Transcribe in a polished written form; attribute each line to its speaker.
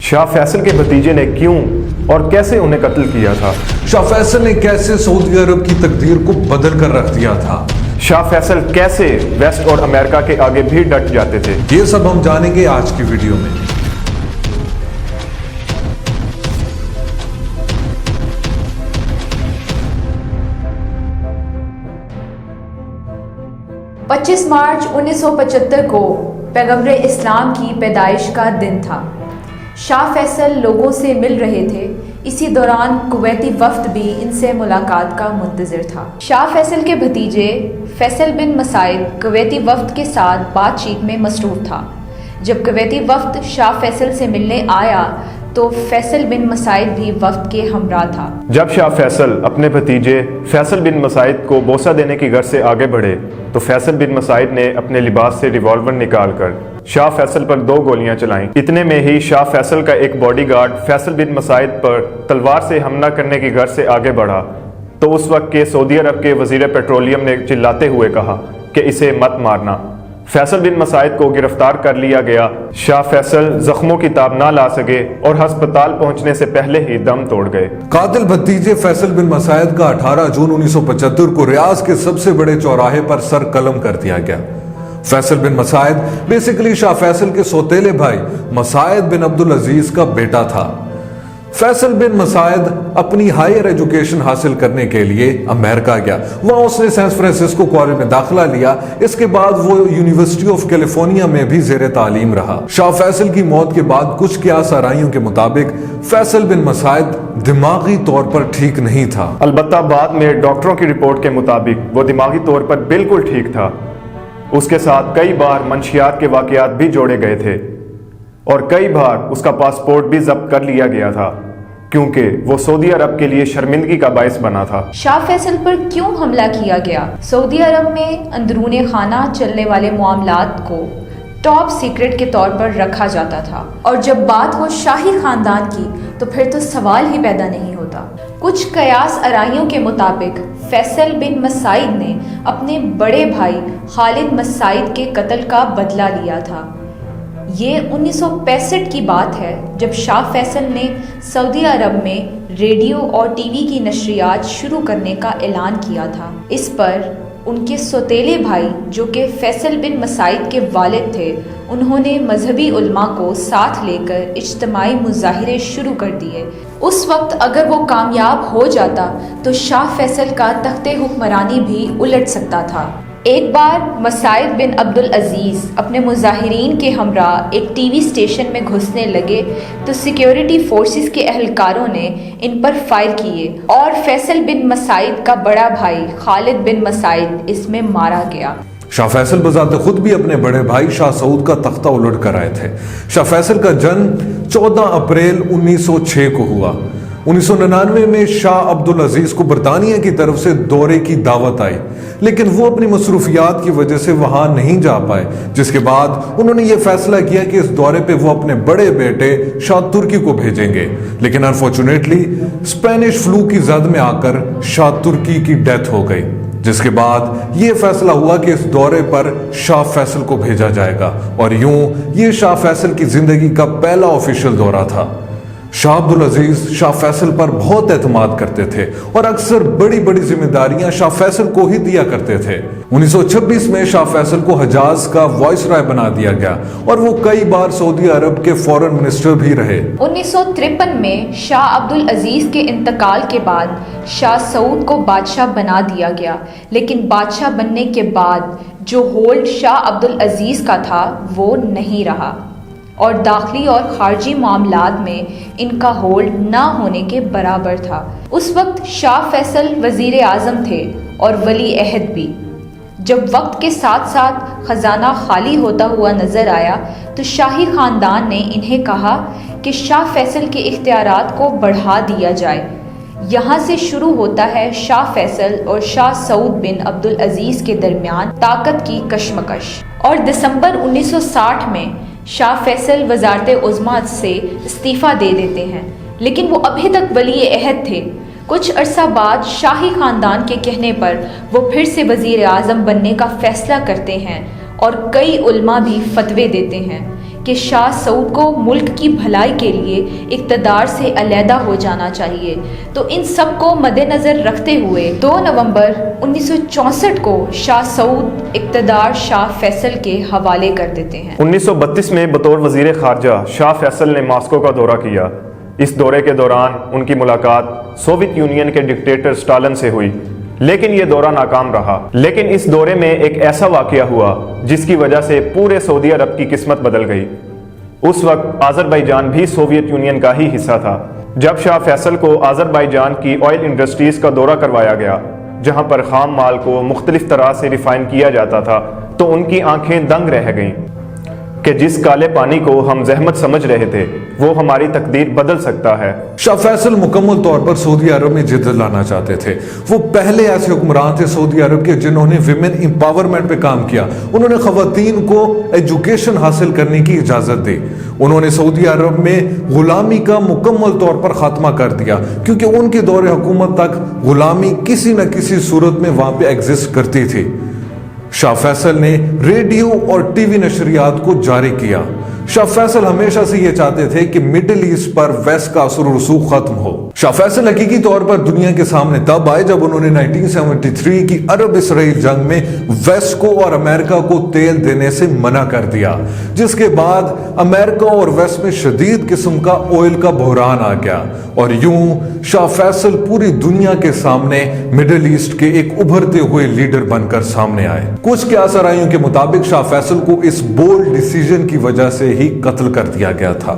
Speaker 1: शाह फैसल के भतीजे ने क्यों और कैसे उन्हें कत्ल किया था?
Speaker 2: शाह फैसल ने कैसे सऊदी अरब की तकदीर को बदल कर रख दिया था?
Speaker 1: शाह फैसल कैसे वेस्ट और अमेरिका के आगे भी डट जाते थे?
Speaker 2: ये सब हम जानेंगे आज की वीडियो में।
Speaker 3: पच्चीस मार्च 1975 को पैगंबरे इस्लाम की पैदाइश का दिन था। शाह फैसल लोगों से मिल रहे थे। इसी दौरान कुवैती वफ्द भी इनसे मुलाकात का मुंतज़िर था। शाह फैसल के भतीजे फैसल बिन मसाइद कुवैती वफ्द के साथ बातचीत में मसरूफ़ था। जब कुवैती वफ्द शाह फैसल से मिलने आया तो फैसल बिन मसाइद भी वफ्द के हमरा था।
Speaker 1: जब शाह फैसल अपने भतीजे फैसल बिन मसाइद को बोसा देने की गर्ज से आगे बढ़े तो फैसल बिन मसाइद ने अपने लिबास से रिवॉल्वर निकालकर शाह फैसल पर 2 गोलियां चलाईं। इतने में ही शाह फैसल का एक बॉडीगार्ड फैसल बिन मसाइद पर तलवार से हमला करने की गर्ज से आगे बढ़ा तो उस वक्त के सऊदी अरब के वजीर पेट्रोलियम ने चिल्लाते हुए कहा कि इसे मत मारना। फैसल बिन मसाइद को गिरफ्तार कर लिया गया। शाह फैसल जख्मों की ताब ना ला सके और अस्पताल पहुंचने से पहले ही दम तोड़ गए।
Speaker 2: कातिल भतीजे फैसल बिन मसाइद का 18 जून 1975 को रियाज के सबसे बड़े चौराहे पर सर कलम कर दिया गया। फैसल बिन मसाइद बेसिकली शाह फैसल के सौतेले भाई मसाइद बिन अब्दुल अजीज का बेटा था। फैसल बिन मसाइद अपनी हायर एजुकेशन हासिल करने के लिए अमेरिका गया। वहां उसने सैन फ्रांसिस्को कॉलेज में दाखिला लिया। इसके बाद वो यूनिवर्सिटी ऑफ कैलिफोर्निया में भी ज़ेर तालीम रहा। शाह फैसल की मौत के बाद कुछ क़ियास आराइयों के मुताबिक फैसल बिन मसाइद दिमागी तौर पर ठीक नहीं था।
Speaker 1: अलबत्ता बाद में डॉक्टरों की रिपोर्ट के मुताबिक वो दिमागी तौर पर बिल्कुल ठीक था। उसके साथ कई बार मंशियात के वाकयात भी जोड़े गए थे और कई बार उसका पासपोर्ट भी जब्त कर लिया गया था क्योंकि वो सऊदी अरब के लिए शर्मिंदगी का बायस बना था।
Speaker 3: शाह फैसल पर क्यों हमला किया गया? सऊदी अरब में अंदरूने खाना चलने वाले मामलात को टॉप सीक्रेट के तौर पर रखा जाता था और जब बात हो शाही खानदान की तो फिर तो सवाल ही पैदा नहीं होता। कुछ कयास आराइयों के मुताबिक फैसल बिन मसाइद ने अपने बड़े भाई खालिद मसाइद के कत्ल का बदला लिया था। ये 1965 की बात है जब शाह फैसल ने सऊदी अरब में रेडियो और टीवी की नशरियात शुरू करने का ऐलान किया था। इस पर उनके सौतेले भाई जो कि फैसल बिन मसाइद के वालिद थे, उन्होंने मजहबी उलमा को साथ लेकर इज्तिमाई मुजाहिरे शुरू कर दिए। उस वक्त अगर वो कामयाब हो जाता तो शाह फैसल का तख्ते हुक्मरानी भी उलट सकता था। एक बार मसाइद बिन अब्दुल अजीज़ अपने मुजाहिरीन के हमरा एक टीवी स्टेशन में घुसने लगे तो सिक्योरिटी फोर्सेस के एहलकारों ने इन पर फायर किए और फैसल बिन मसाइद का बड़ा भाई खालिद बिन मसाइद इसमें मारा गया।
Speaker 2: शाह फैसल बजाते खुद भी अपने बड़े भाई शाह सऊद का तख्ता उलट कर आए थे। शाह फैसल का जन्म 14 अप्रैल 1906 को हुआ। 1999 में शाह अब्दुल अजीज को बरतानिया की तरफ से दौरे की दावत आई, लेकिन वो अपनी मसरूफियात की वजह से वहां नहीं जा पाए, जिसके बाद उन्होंने ये फैसला किया कि इस दौरे पे वो अपने बड़े बेटे शाह तुर्की को भेजेंगे। लेकिन अनफॉर्चुनेटली स्पेनिश फ्लू की जद में आकर शाह तुर्की की डेथ हो गई, जिसके बाद ये फैसला हुआ कि इस दौरे पर शाह फैसल को भेजा जाएगा और यूं ये शाह फैसल की जिंदगी का पहला ऑफिशियल दौरा था। शाह अब्दुल अजीज शाह फैसल पर बहुत एतमाद करते थे और अक्सर बड़ी बड़ी जिम्मेदारियां शाह फैसल को ही दिया करते थे। 1926 में शाह फैसल को हजाज का वाइसराय बना दिया गया और वो कई बार सऊदी अरब के फॉरेन मिनिस्टर भी रहे।
Speaker 3: 1953 में शाह अब्दुल अजीज के इंतकाल के बाद शाह सऊद को बादशाह बना दिया गया, लेकिन बादशाह बनने के बाद जो होल्ड शाह अब्दुल अजीज का था वो नहीं रहा और दाखिली और खारजी मामलात में इनका होल्ड ना होने के बराबर था। उस वक्त शाह फैसल वज़ीर आज़म थे और वली अहद भी। जब वक्त के साथ साथ ख़जाना खाली होता हुआ नज़र आया तो शाही ख़ानदान ने इन्हें कहा कि शाह फैसल के इख्तियारात को बढ़ा दिया जाए। यहाँ से शुरू होता है शाह फैसल और शाह सऊद बिन अब्दुल अजीज़ के दरमियान ताकत की कशमकश। और दिसंबर 1960 में शाह फैसल वज़ारत उज़्मा से इस्तीफ़ा दे देते हैं, लेकिन वो अभी तक वली अहद थे। कुछ अरसा बाद शाही ख़ानदान के कहने पर वो फिर से वज़ीर आज़म बनने का फ़ैसला करते हैं और कई उलमा भी फतवे देते हैं। کہ شاہ سعود کو ملک کی بھلائی کے لیے اقتدار سے علیحدہ ہو جانا چاہیے۔ تو ان سب کو مد نظر رکھتے ہوئے 2 نومبر 1964 کو شاہ سعود اقتدار شاہ فیصل کے حوالے کر دیتے ہیں۔
Speaker 1: 1932 میں بطور وزیر خارجہ شاہ فیصل نے ماسکو کا دورہ کیا۔ اس دورے کے دوران ان کی ملاقات سوویت یونین کے ڈکٹیٹر اسٹالن سے ہوئی، لیکن یہ دورہ ناکام رہا۔ لیکن اس دورے میں ایک ایسا واقعہ ہوا جس کی وجہ سے پورے سعودی عرب کی قسمت بدل گئی۔ اس وقت آذربائیجان بھی سوویت یونین کا ہی حصہ تھا۔ جب شاہ فیصل کو آذربائیجان کی آئل انڈسٹریز کا دورہ کروایا گیا، جہاں پر خام مال کو مختلف طرح سے ریفائن کیا جاتا تھا، تو ان کی آنکھیں دنگ رہ گئیں کہ جس کالے پانی کو ہم زحمت سمجھ رہے تھے وہ ہماری تقدیر بدل سکتا ہے۔
Speaker 2: شاہ فیصل مکمل طور پر سعودی عرب میں جدت لانا چاہتے تھے۔ وہ پہلے ایسے حکمران تھے سعودی عرب کے جنہوں نے ویمن امپاورمنٹ پہ کام کیا۔ انہوں نے خواتین کو ایجوکیشن حاصل کرنے کی اجازت دی۔ انہوں نے سعودی عرب میں غلامی کا مکمل طور پر خاتمہ کر دیا، کیونکہ ان کے دور حکومت تک غلامی کسی نہ کسی صورت میں وہاں پہ ایگزسٹ کرتی تھی۔ شاہ فیصل نے ریڈیو اور ٹی وی نشریات کو جاری کیا۔ شاہ فیصل ہمیشہ سے یہ چاہتے تھے کہ مڈل ایسٹ پر ویسٹ کا اثر و رسوخ ختم ہو۔ شاہ فیصل حقیقی طور پر دنیا کے سامنے تب آئے جب انہوں نے 1973 کی عرب اسرائیل جنگ میں ویسٹ کو اور امریکہ کو تیل دینے سے منع کر دیا، جس کے بعد امریکہ اور ویسٹ میں شدید قسم کا آئل کا بحران آ گیا، اور یوں شاہ فیصل پوری دنیا کے سامنے مڈل ایسٹ کے ایک ابھرتے ہوئے لیڈر بن کر سامنے آئے۔ کچھ قیاسرائیوں کے مطابق شاہ فیصل کو اس بولڈ ڈیسیژن کی وجہ سے ہی قتل کر دیا گیا تھا۔